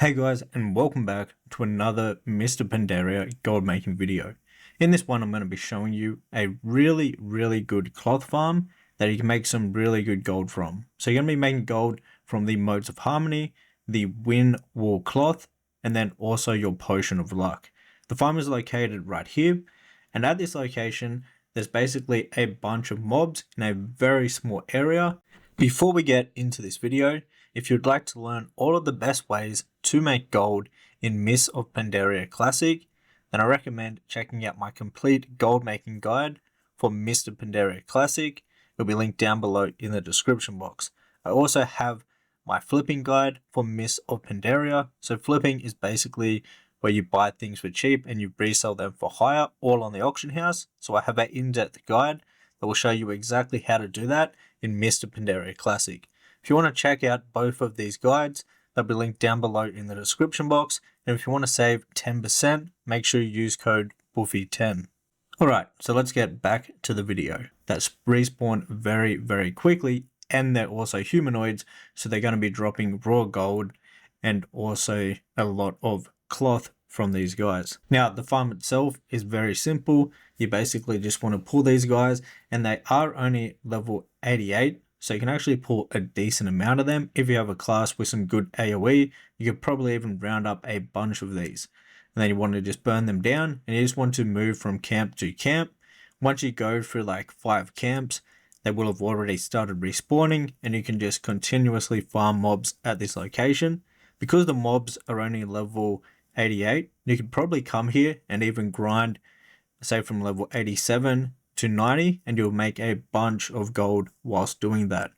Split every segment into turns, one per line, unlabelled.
Hey guys, and welcome back to another Mr. Pandaria gold making video. In this one, I'm going to be showing you a really good cloth farm that you can make some really good gold from. So you're going to be making gold from the Modes of Harmony, the Wind Wool Cloth, and then also your Potion of Luck. The farm is located right here, and at this location, there's basically a bunch of mobs in a very small area. Before we get into this video, if you'd like to learn all of the best ways to make gold in Mists of Pandaria Classic, then I recommend checking out my complete gold making guide for Mists of Pandaria Classic. It'll be linked down below in the description box. I also have my flipping guide for Mists of Pandaria. So flipping is basically where you buy things for cheap and you resell them for higher, all on the auction house. So I have an in-depth guide that will show you exactly how to do that in Mists of Pandaria Classic. If you want to check out both of these guides, they'll be linked down below in the description box. And if you want to save 10%, make sure you use code BUFFY10. Alright, so let's get back to the video. That's respawn very quickly, and they're also humanoids, so they're going to be dropping raw gold and also a lot of cloth from these guys. Now, the farm itself is very simple. You basically just want to pull these guys, and they are only level 88. So you can actually pull a decent amount of them. If you have a class with some good AoE, you could probably even round up a bunch of these. And then you want to just burn them down, and you just want to move from camp to camp. Once you go through like 5 camps, they will have already started respawning, and you can just continuously farm mobs at this location. Because the mobs are only level 88, you could probably come here and even grind, say from level 87 to 90, and you'll make a bunch of gold whilst doing that.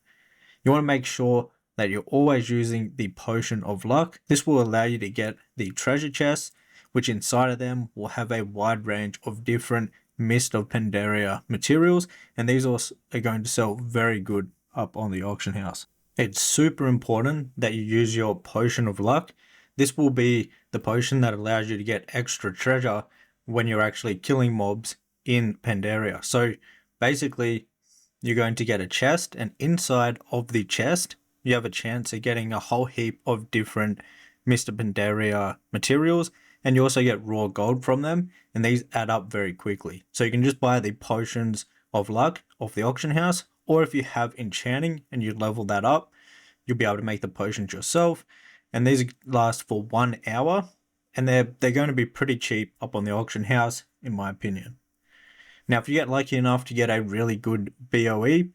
You want to make sure that you're always using the Potion of Luck. This will allow you to get the treasure chests, which inside of them will have a wide range of different Mist of Pandaria materials, and these are going to sell very good up on the auction house. It's super important that you use your Potion of Luck. This will be the potion that allows you to get extra treasure when you're actually killing mobs in Pandaria. So basically, you're going to get a chest, and inside of the chest, you have a chance of getting a whole heap of different Mr. Pandaria materials, and you also get raw gold from them, and these add up very quickly. So you can just buy the Potions of Luck off the auction house, or if you have enchanting and you level that up, you'll be able to make the potions yourself, and these last for 1 hour, and they're going to be pretty cheap up on the auction house, in my opinion. Now, if you get lucky enough to get a really good BOE,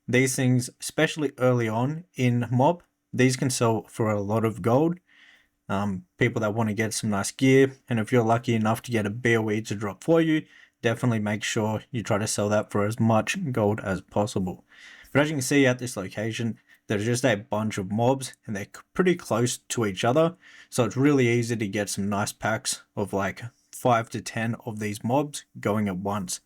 these things, especially early on in mob, these can sell for a lot of gold. People that want to get some nice gear, and if you're lucky enough to get a BOE to drop for you, definitely make sure you try to sell that for as much gold as possible. But as you can see at this location, there's just a bunch of mobs, and they're pretty close to each other, so it's really easy to get some nice packs of like 5 to 10 of these mobs going at once.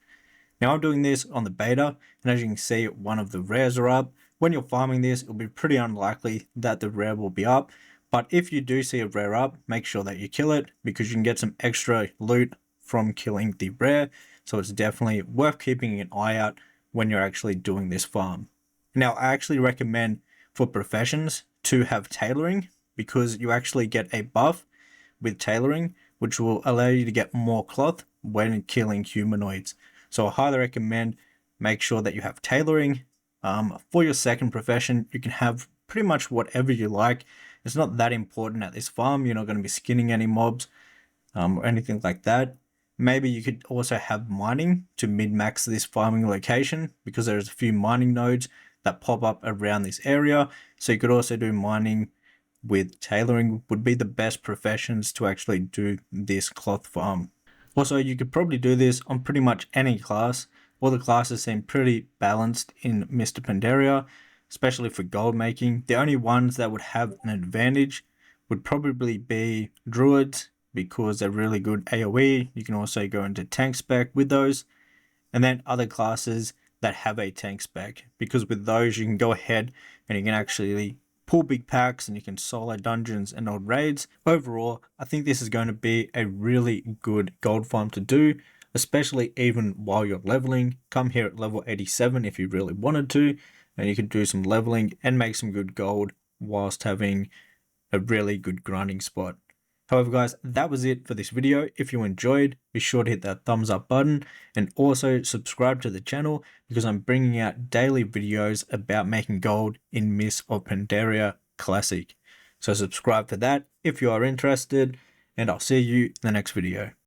Now I'm doing this on the beta, and as you can see, one of the rares are up. When you're farming this, it'll be pretty unlikely that the rare will be up, but if you do see a rare up, make sure that you kill it, because you can get some extra loot from killing the rare, so it's definitely worth keeping an eye out when you're actually doing this farm. Now, I actually recommend for professions to have tailoring, because you actually get a buff with tailoring, which will allow you to get more cloth when killing humanoids. So I highly recommend make sure that you have tailoring. For your second profession, you can have pretty much whatever you like. It's not that important at this farm. You're not going to be skinning any mobs or anything like that. Maybe you could also have mining to min-max this farming location, because there's a few mining nodes that pop up around this area. So you could also do mining with tailoring. Would be the best professions to actually do this cloth farm. Also, you could probably do this on pretty much any class. All the classes seem pretty balanced in Mr. Pandaria, especially for gold making. The only ones that would have an advantage would probably be druids, because they're really good AoE. You can also go into tank spec with those, and then other classes that have a tank spec, because with those you can go ahead and you can actually pull big packs, and you can solo dungeons and old raids. Overall, I think this is going to be a really good gold farm to do, especially even while you're leveling. Come here at level 87 if you really wanted to, and you can do some leveling and make some good gold whilst having a really good grinding spot. However guys, that was it for this video. If you enjoyed, be sure to hit that thumbs up button and also subscribe to the channel because I'm bringing out daily videos about making gold in Mists of Pandaria Classic. So subscribe for that if you are interested, and I'll see you in the next video.